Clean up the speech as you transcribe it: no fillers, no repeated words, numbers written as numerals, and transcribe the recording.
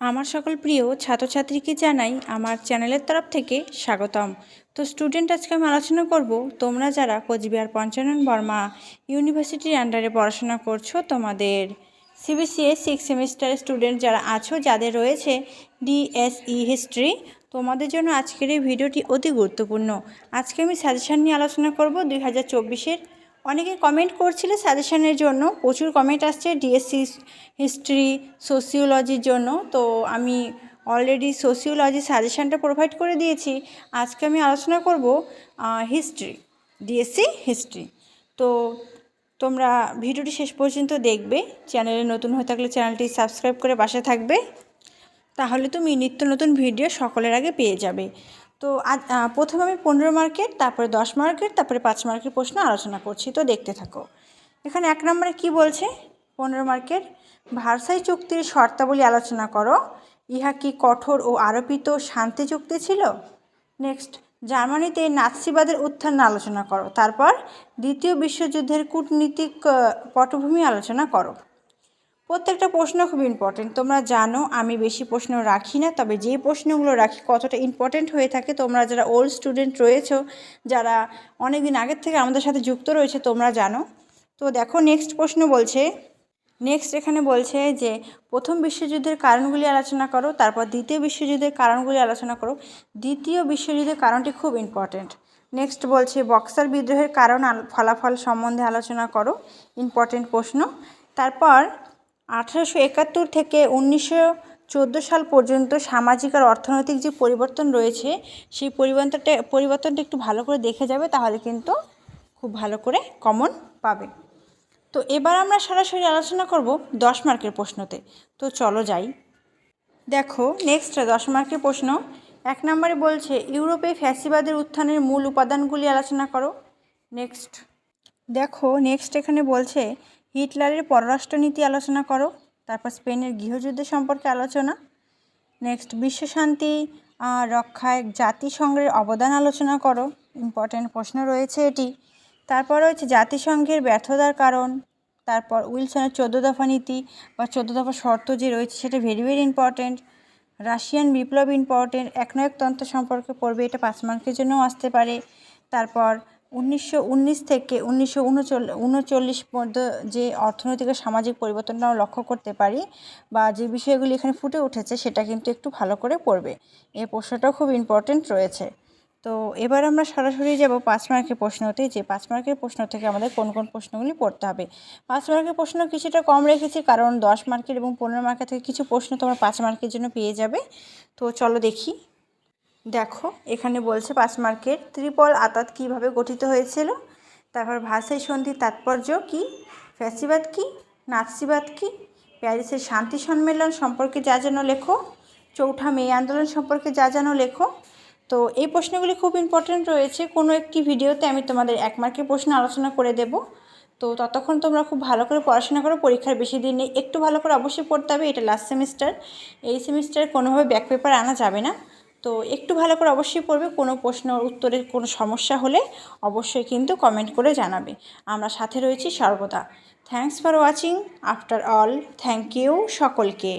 আমার সকল প্রিয় ছাত্রছাত্রীকে জানাই আমার চ্যানেলের তরফ থেকে স্বাগতম। তো স্টুডেন্ট, আজকে আমি আলোচনা করব তোমরা যারা কোচবিহার পঞ্চানন বর্মা ইউনিভার্সিটির আন্ডারে পড়াশোনা করছো, তোমাদের সিবিসিএস 6 সেমিস্টারের স্টুডেন্ট যারা আছো, যাদের রয়েছে ডিএসই হিস্ট্রি, তোমাদের জন্য আজকের এই ভিডিওটি অতি গুরুত্বপূর্ণ। আজকে আমি সাজেশান নিয়ে আলোচনা করব 2024-এর। অনেকে কমেন্ট করছিলে সাজেশানের জন্য, প্রচুর কমেন্ট আসছে ডিএসসি হিস্ট্রি, সোসিওলজির জন্য। তো আমি অলরেডি সোসিওলজি সাজেশানটা প্রোভাইড করে দিয়েছি। আজকে আমি আলোচনা করব হিস্ট্রি, ডিএসসি হিস্ট্রি। তো তোমরা ভিডিওটি শেষ পর্যন্ত দেখবে। চ্যানেলে নতুন হয়ে থাকলে চ্যানেলটি সাবস্ক্রাইব করে পাশে থাকবে, তাহলে তুমি নিত্য নতুন ভিডিও সকলের আগে পেয়ে যাবে। তো আজ প্রথমে আমি 15 মার্কের, তারপরে 10 মার্কের, তারপরে 5 মার্কের প্রশ্ন আলোচনা করছি। তো দেখতে থাকো। এখানে 1 নম্বরে কি বলছে? 15 মার্কের, ভার্সাই চুক্তির শর্তাবলী আলোচনা করো। ইহা কি কঠোর ও আরোপিত শান্তি চুক্তি ছিল? নেক্সট, জার্মানিতে নাৎসিবাদের উত্থান আলোচনা করো। তারপর দ্বিতীয় বিশ্বযুদ্ধের কূটনীতিক পটভূমি আলোচনা করো। প্রত্যেকটা প্রশ্ন খুব ইম্পর্টেন্ট। তোমরা জানো আমি বেশি প্রশ্ন রাখি না, তবে যে প্রশ্নগুলো রাখি কতটা ইম্পর্টেন্ট হয়ে থাকে তোমরা যারা ওল্ড স্টুডেন্ট রয়েছো, যারা অনেক দিন আগের থেকে আমাদের সাথে যুক্ত রয়েছে, তোমরা জানো। তো দেখো, নেক্সট প্রশ্ন বলছে, এখানে বলছে যে প্রথম বিশ্বযুদ্ধের কারণগুলি আলোচনা করো। তারপর দ্বিতীয় বিশ্বযুদ্ধের কারণগুলি আলোচনা করো। দ্বিতীয় বিশ্বযুদ্ধের কারণটি খুব ইম্পর্টেন্ট। নেক্সট বলছে বক্সার বিদ্রোহের কারণ ফলাফল সম্বন্ধে আলোচনা করো। ইম্পর্টেন্ট প্রশ্ন। তারপর 1871 থেকে 1914 সাল পর্যন্ত সামাজিক আর অর্থনৈতিক যে পরিবর্তন রয়েছে, সেই পরিবর্তনটা একটু ভালো করে দেখে যাবে, তাহলে কিন্তু খুব ভালো করে কমন পাবে। তো এবার আমরা সরাসরি আলোচনা করব 10 মার্কের প্রশ্নতে। তো চলো যাই। দেখো, নেক্সট 10 মার্কের প্রশ্ন। 1 নম্বরে বলছে ইউরোপে ফ্যাসিবাদের উত্থানের মূল উপাদানগুলি আলোচনা করো। নেক্সট দেখো, নেক্সট এখানে বলছে হিটলারের পররাষ্ট্রনীতি আলোচনা করো। তারপর স্পেনের গৃহযুদ্ধ সম্পর্কে আলোচনা। নেক্সট বিশ্বশান্তি রক্ষায় জাতিসংঘের অবদান আলোচনা করো। ইম্পর্টেন্ট প্রশ্ন রয়েছে এটি। তারপর রয়েছে জাতিসংঘের ব্যর্থতার কারণ। তারপর উইলসনের 14 দফা নীতি বা 14 দফা শর্ত যে রয়েছে সেটা ভেরি ভেরি ইম্পর্টেন্ট। রাশিয়ান বিপ্লব ইম্পর্টেন্ট। একনায়কতন্ত্র সম্পর্কে পড়বে, এটা 5 মার্কের জন্যও আসতে পারে। তারপর 1919 থেকে 1939 পর্যন্ত যে অর্থনৈতিক ও সামাজিক পরিবর্তনটা আমরা লক্ষ্য করতে পারি, বা যে বিষয়গুলি এখানে ফুটে উঠেছে, সেটা কিন্তু একটু ভালো করে পড়বে। এই প্রশ্নটাও খুব ইম্পর্টেন্ট রয়েছে। তো এবার আমরা সরাসরি যাব 5 মার্কের প্রশ্নতে, যে 5 মার্কের প্রশ্ন থেকে আমাদের কোন কোন প্রশ্নগুলি পড়তে হবে। 5 মার্কের প্রশ্ন কিছুটা কম রেখেছি, কারণ 10 মার্কের এবং 15 মার্কের থেকে কিছু প্রশ্ন তোমরা 5 মার্কের জন্য পেয়ে যাবে। তো চলো দেখি। দেখো, এখানে বলছে 5 মার্কের ত্রিপল আঁতাত কীভাবে গঠিত হয়েছিল। তারপর ভার্সাই সন্ধির তাৎপর্য কী, ফ্যাসিবাদ কী, নাৎসিবাদ কী, প্যারিসের শান্তি সম্মেলন সম্পর্কে যা যেন লেখো, চৌঠা মে আন্দোলন সম্পর্কে যা যেন লেখো। তো এই প্রশ্নগুলি খুব ইম্পর্টেন্ট রয়েছে। কোনো একটি ভিডিওতে আমি তোমাদের 1 মার্কের প্রশ্ন আলোচনা করে দেব। তো ততক্ষণ তোমরা খুব ভালো করে পড়াশোনা করো। পরীক্ষার বেশি দিন নেই, একটু ভালো করে অবশ্যই পড়তে হবে। এটা লাস্ট সেমিস্টার, এই সেমিস্টারে কোনোভাবে ব্যাক পেপার আনা যাবে না। তো একটু ভালো করে অবশ্যই পড়বে। কোনো প্রশ্ন উত্তরের কোনো সমস্যা হলে অবশ্যই কিন্তু কমেন্ট করে জানাবে। আমরা সাথে রয়েছি সর্বদা। Thanks for watching. After all, thank you সকলকে।